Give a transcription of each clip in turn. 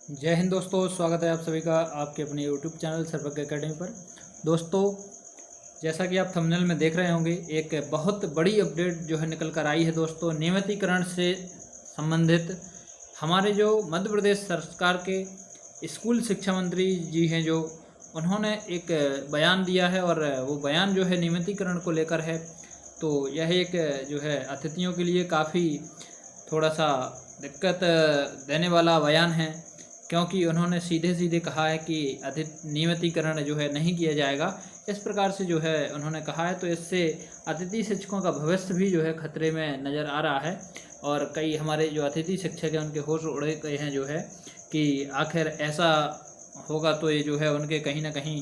जय हिंद दोस्तों, स्वागत है आप सभी का आपके अपने यूट्यूब चैनल सर्वज्ञ एकेडमी पर। दोस्तों, जैसा कि आप थंबनेल में देख रहे होंगे, एक बहुत बड़ी अपडेट जो है निकल कर आई है। दोस्तों, नियमितीकरण से संबंधित हमारे जो मध्य प्रदेश सरकार के स्कूल शिक्षा मंत्री जी हैं, जो उन्होंने एक बयान दिया है और वो बयान जो है नियमितीकरण को लेकर है। तो यह एक जो है अतिथियों के लिए काफ़ी थोड़ा सा दिक्कत देने वाला बयान है, क्योंकि उन्होंने सीधे सीधे कहा है कि नियमितीकरण जो है नहीं किया जाएगा। इस प्रकार से जो है उन्होंने कहा है, तो इससे अतिथि शिक्षकों का भविष्य भी जो है खतरे में नज़र आ रहा है। और कई हमारे जो अतिथि शिक्षक हैं उनके होश उड़ गए हैं जो है कि आखिर ऐसा होगा तो ये जो है उनके कहीं ना कहीं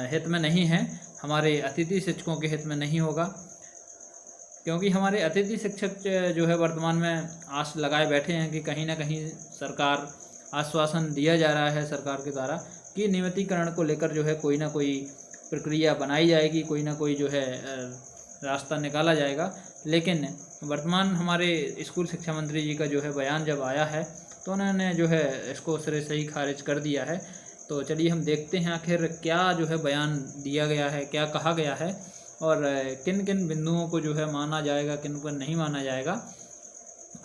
हित में नहीं है, हमारे अतिथि शिक्षकों के हित में नहीं होगा। क्योंकि हमारे अतिथि शिक्षक जो है वर्तमान में आस लगाए बैठे हैं कि कहीं ना कहीं सरकार आश्वासन दिया जा रहा है सरकार के द्वारा कि नियमितीकरण को लेकर जो है कोई ना कोई प्रक्रिया बनाई जाएगी, कोई ना कोई जो है रास्ता निकाला जाएगा। लेकिन वर्तमान हमारे स्कूल शिक्षा मंत्री जी का जो है बयान जब आया है तो उन्होंने जो है इसको सिरे से ही खारिज कर दिया है। तो चलिए हम देखते हैं आखिर क्या जो है बयान दिया गया है, क्या कहा गया है और किन किन बिंदुओं को जो है माना जाएगा, किन पर नहीं माना जाएगा।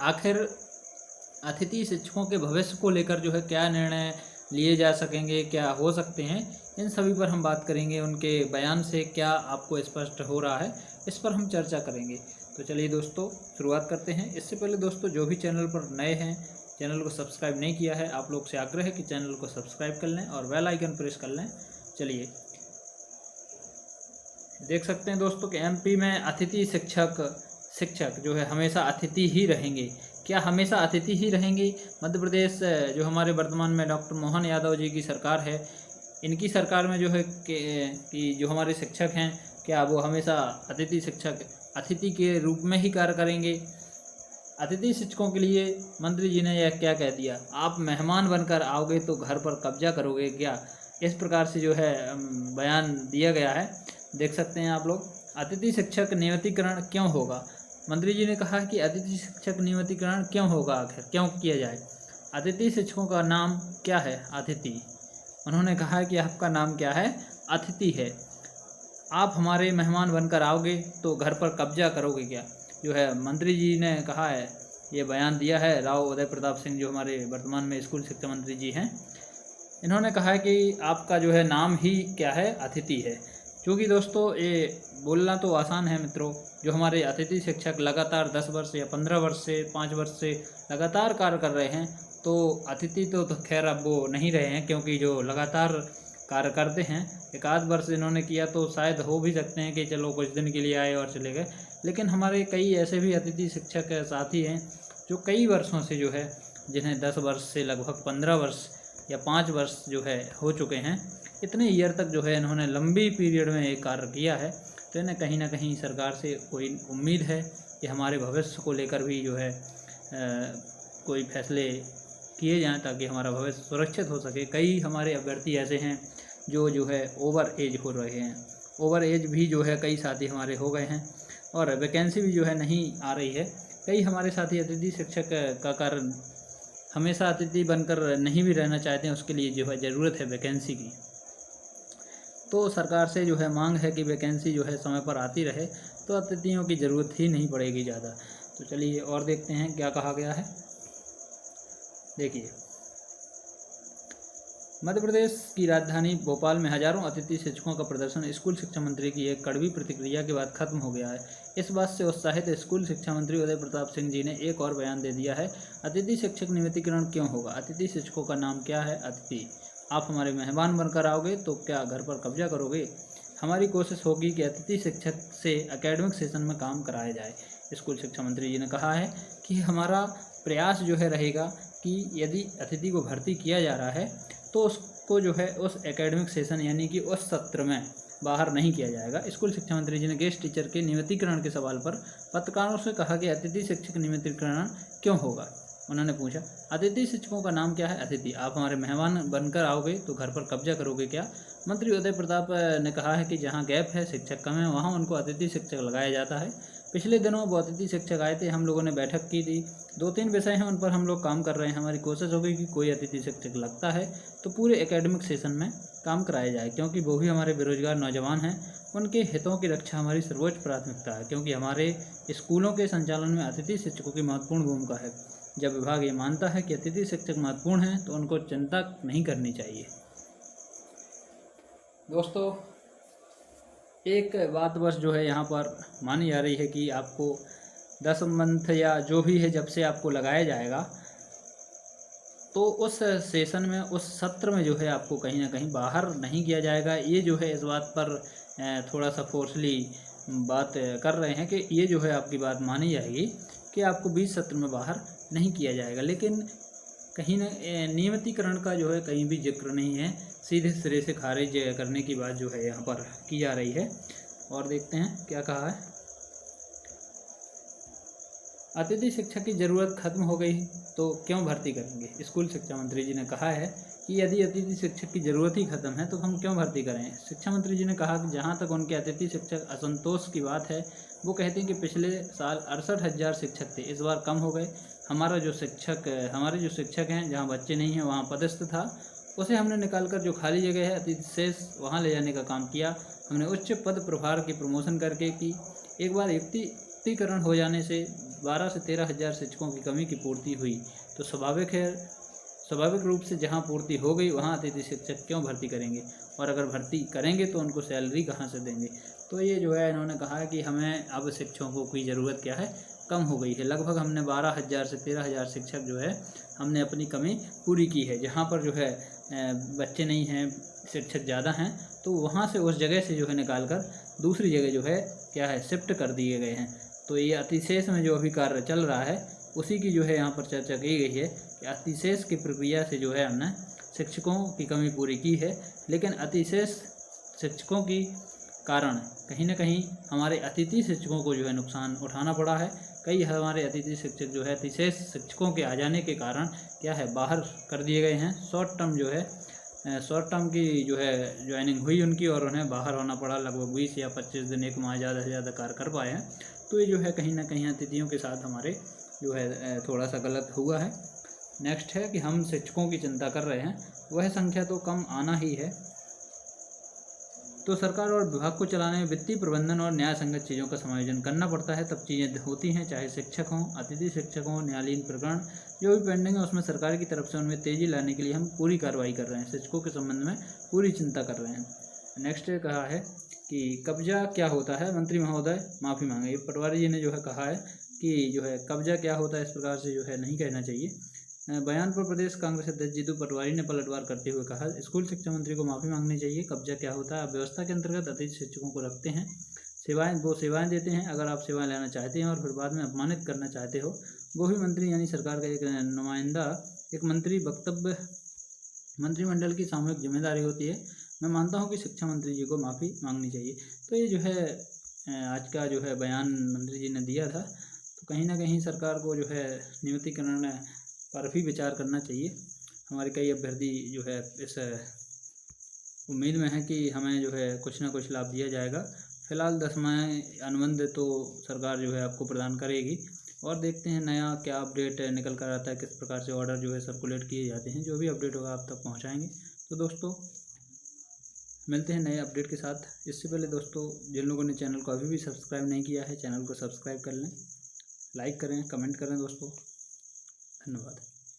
आखिर अतिथि शिक्षकों के भविष्य को लेकर जो है क्या निर्णय लिए जा सकेंगे, क्या हो सकते हैं, इन सभी पर हम बात करेंगे। उनके बयान से क्या आपको स्पष्ट हो रहा है, इस पर हम चर्चा करेंगे। तो चलिए दोस्तों, शुरुआत करते हैं। इससे पहले दोस्तों, जो भी चैनल पर नए हैं, चैनल को सब्सक्राइब नहीं किया है, आप लोग से आग्रह है कि चैनल को सब्सक्राइब कर लें और बेल आइकन प्रेस कर लें। चलिए देख सकते हैं दोस्तों कि एमपी में अतिथि शिक्षक जो है हमेशा अतिथि ही रहेंगे। क्या हमेशा अतिथि ही रहेंगे? मध्य प्रदेश जो हमारे वर्तमान में डॉक्टर मोहन यादव जी की सरकार है, इनकी सरकार में जो है कि जो हमारे शिक्षक हैं, क्या वो हमेशा अतिथि शिक्षक अतिथि के रूप में ही कार्य करेंगे? अतिथि शिक्षकों के लिए मंत्री जी ने यह क्या कह दिया, आप मेहमान बनकर आओगे तो घर पर कब्जा करोगे क्या? इस प्रकार से जो है बयान दिया गया है। देख सकते हैं आप लोग। अतिथि शिक्षक नियमितीकरण क्यों होगा? मंत्री जी ने कहा कि अतिथि शिक्षक नियमितीकरण क्यों होगा, आखिर क्यों किया जाए? अतिथि शिक्षकों का नाम क्या है? अतिथि। उन्होंने कहा है कि आपका नाम क्या है? अतिथि है। आप हमारे मेहमान बनकर आओगे तो घर पर कब्जा करोगे क्या? जो है मंत्री जी ने कहा है, ये बयान दिया है राव उदय प्रताप सिंह, जो हमारे वर्तमान में स्कूल शिक्षा मंत्री जी हैं। इन्होंने कहा है कि आपका जो है नाम ही क्या है? अतिथि है। क्योंकि दोस्तों, ये बोलना तो आसान है मित्रों, जो हमारे अतिथि शिक्षक लगातार 10 वर्ष या 15 वर्ष से 5 वर्ष से लगातार कार्य कर रहे हैं, तो अतिथि तो खैर अब वो नहीं रहे हैं, क्योंकि जो लगातार कार्य करते हैं, एक आध वर्ष इन्होंने किया तो शायद हो भी सकते हैं कि चलो कुछ दिन के लिए आए और चले गए। लेकिन हमारे कई ऐसे भी अतिथि शिक्षक साथी हैं जो कई वर्षों से जो है, जिन्हें 10 वर्ष से लगभग 15 वर्ष या 5 वर्ष जो है हो चुके हैं, इतने ईयर तक जो है इन्होंने लंबी पीरियड में एक कार्य किया है। तो इन्हें कहीं ना कहीं सरकार से कोई उम्मीद है कि हमारे भविष्य को लेकर भी जो है कोई फैसले किए जाएं, ताकि हमारा भविष्य सुरक्षित हो सके। कई हमारे अभ्यर्थी ऐसे हैं जो है ओवर एज हो रहे हैं, ओवर एज भी जो है कई साथी हमारे हो गए हैं और वैकेंसी भी जो है नहीं आ रही है। कई हमारे साथी अतिथि शिक्षक का कारण हमेशा अतिथि बनकर नहीं भी रहना चाहते हैं, उसके लिए जो है ज़रूरत है वैकेंसी की। तो सरकार से जो है मांग है कि वैकेंसी जो है समय पर आती रहे, तो अतिथियों की ज़रूरत ही नहीं पड़ेगी ज़्यादा। तो चलिए और देखते हैं क्या कहा गया है। देखिए, मध्य प्रदेश की राजधानी भोपाल में हजारों अतिथि शिक्षकों का प्रदर्शन स्कूल शिक्षा मंत्री की एक कड़वी प्रतिक्रिया के बाद खत्म हो गया है। इस बात से उत्साहित स्कूल शिक्षा मंत्री उदय प्रताप सिंह जी ने एक और बयान दे दिया है। अतिथि शिक्षक नियमितीकरण क्यों होगा? अतिथि शिक्षकों का नाम क्या है? अतिथि। आप हमारे मेहमान बनकर आओगे तो क्या घर पर कब्जा करोगे? हमारी कोशिश होगी कि अतिथि शिक्षक से एकेडमिक सेशन में काम कराया जाए। स्कूल शिक्षा मंत्री जी ने कहा है कि हमारा प्रयास जो है रहेगा कि यदि अतिथि को भर्ती किया जा रहा है तो उसको जो है उस एकेडमिक सेशन यानी कि उस सत्र में बाहर नहीं किया जाएगा। स्कूल शिक्षा मंत्री जी ने गेस्ट टीचर के नियमितीकरण के सवाल पर पत्रकारों से कहा कि अतिथि शिक्षक नियमितीकरण क्यों होगा। उन्होंने पूछा, अतिथि शिक्षकों का नाम क्या है? अतिथि। आप हमारे मेहमान बनकर आओगे तो घर पर कब्जा करोगे क्या? मंत्री उदय प्रताप ने कहा है कि जहां गैप है, शिक्षक कम है, वहां उनको अतिथि शिक्षक लगाया जाता है। पिछले दिनों वो अतिथि शिक्षक आए थे, हम लोगों ने बैठक की थी। 2-3 विषय हैं उन पर हम लोग काम कर रहे हैं। हमारी कोशिश होगी कि कोई अतिथि शिक्षक लगता है तो पूरे एकेडमिक सेशन में काम कराया जाए, क्योंकि वो भी हमारे बेरोजगार नौजवान हैं। उनके हितों की रक्षा हमारी सर्वोच्च प्राथमिकता है, क्योंकि हमारे स्कूलों के संचालन में अतिथि शिक्षकों की महत्वपूर्ण भूमिका है। जब विभाग ये मानता है कि अतिथि शिक्षक महत्वपूर्ण हैं तो उनको चिंता नहीं करनी चाहिए। दोस्तों, एक बात बस जो है यहाँ पर मानी जा रही है कि आपको 10 मंथ या जो भी है जब से आपको लगाया जाएगा, तो उस सेशन में, उस सत्र में जो है आपको कहीं ना कहीं बाहर नहीं किया जाएगा। ये जो है इस बात पर थोड़ा सा फोर्सली बात कर रहे हैं कि ये जो है आपकी बात मानी जाएगी कि आपको 20 सत्र में बाहर नहीं किया जाएगा, लेकिन कहीं न नियमितीकरण का जो है कहीं भी जिक्र नहीं है। सीधे सिरे से खारिज करने की बात जो है यहाँ पर की जा रही है। और देखते हैं क्या कहा है। अतिथि शिक्षक की ज़रूरत खत्म हो गई तो क्यों भर्ती करेंगे। स्कूल शिक्षा मंत्री जी ने कहा है कि यदि अतिथि शिक्षक की ज़रूरत ही खत्म है तो हम क्यों भर्ती करें। शिक्षा मंत्री जी ने कहा कि जहाँ तक उनके अतिथि शिक्षक असंतोष की बात है, वो कहते हैं कि पिछले साल 68,000 शिक्षक थे, इस बार कम हो गए। हमारे जो शिक्षक हैं, जहाँ बच्चे नहीं हैं वहाँ पदस्थ था, उसे हमने निकाल कर जो खाली जगह है अतिथि शेष वहाँ ले जाने का काम किया। हमने उच्च पद प्रभार की प्रमोशन करके की। एक बार युक्तिकरण हो जाने से 12 से 13,000 शिक्षकों की कमी की पूर्ति हुई, तो स्वाभाविक रूप से जहाँ पूर्ति हो गई वहाँ अतिथि शिक्षक क्यों भर्ती करेंगे, और अगर भर्ती करेंगे तो उनको सैलरी कहाँ से देंगे। तो ये जो है इन्होंने कहा है कि हमें अब शिक्षकों की ज़रूरत क्या है, कम हो गई है। लगभग हमने 12,000 से 13,000 शिक्षक जो है हमने अपनी कमी पूरी की है। जहाँ पर जो है बच्चे नहीं हैं, शिक्षक ज़्यादा हैं, तो वहाँ से उस जगह से जो है निकाल कर दूसरी जगह जो है क्या है शिफ्ट कर दिए गए हैं। तो ये अतिशेष में जो अभी कार्य चल रहा है उसी की जो है यहाँ पर चर्चा की गई है कि अतिशेष की प्रक्रिया से जो है हमने शिक्षकों की कमी पूरी की है, लेकिन अतिशेष शिक्षकों की कारण कहीं ना कहीं हमारे अतिथि शिक्षकों को जो है नुकसान उठाना पड़ा है। कई हमारे अतिथि शिक्षक जो है अतिशेष शिक्षकों के आ जाने के कारण क्या है बाहर कर दिए गए हैं। शॉर्ट टर्म की जो है ज्वाइनिंग हुई उनकी और उन्हें बाहर होना पड़ा। लगभग 20 या 25 दिन, एक माह ज़्यादा से ज़्यादा कार्य कर पाए हैं। तो ये जो है कहीं ना कहीं अतिथियों के साथ हमारे जो है थोड़ा सा गलत हुआ है। नेक्स्ट है कि हम शिक्षकों की चिंता कर रहे हैं, वह संख्या तो कम आना ही है। तो सरकार और विभाग को चलाने में वित्तीय प्रबंधन और न्याय संगत चीज़ों का समायोजन करना पड़ता है, तब चीज़ें होती हैं। चाहे शिक्षक हों, अतिथि शिक्षक हों, न्यायालयीन प्रकरण जो भी पेंडिंग है उसमें सरकार की तरफ से उनमें तेज़ी लाने के लिए हम पूरी कार्रवाई कर रहे हैं। शिक्षकों के संबंध में पूरी चिंता कर रहे हैं। नेक्स्ट कहा है कि कब्जा क्या होता है, मंत्री महोदय माफ़ी मांगे। ये पटवारी जी ने जो है कहा है कि जो है कब्जा क्या होता है, इस प्रकार से जो है नहीं कहना चाहिए। बयान पर प्रदेश कांग्रेस अध्यक्ष जीतू पटवारी ने पलटवार करते हुए कहा, स्कूल शिक्षा मंत्री को माफ़ी मांगनी चाहिए। कब्जा क्या होता है, आप व्यवस्था के अंतर्गत अतिथि शिक्षकों को रखते हैं, वो सेवाएं देते हैं। अगर आप सेवाएं लेना चाहते हैं और फिर बाद में अपमानित करना चाहते हो, वो भी मंत्री यानी सरकार का एक नुमाइंदा, एक मंत्रिमंडल की सामूहिक जिम्मेदारी होती है। मैं मानता हूँ कि शिक्षा मंत्री जी को माफ़ी मांगनी चाहिए। तो ये जो है आज का जो है बयान मंत्री जी ने दिया था, तो कहीं ना कहीं सरकार को जो है नियमितीकरण पर भी विचार करना चाहिए। हमारे कई अभ्यर्थी जो है इस उम्मीद में है कि हमें जो है कुछ ना कुछ लाभ दिया जाएगा। फिलहाल 10वां अनुबंध तो सरकार जो है आपको प्रदान करेगी, और देखते हैं नया क्या अपडेट निकल कर आता है, किस प्रकार से ऑर्डर जो है सर्कुलेट किए जाते हैं। जो भी अपडेट होगा आप तक पहुंचाएंगे। तो दोस्तों मिलते हैं नए अपडेट के साथ। इससे पहले दोस्तों जिन लोगों ने चैनल को अभी भी सब्सक्राइब नहीं किया है, चैनल को सब्सक्राइब कर लें, लाइक करें, कमेंट करें दोस्तों। धन्यवाद।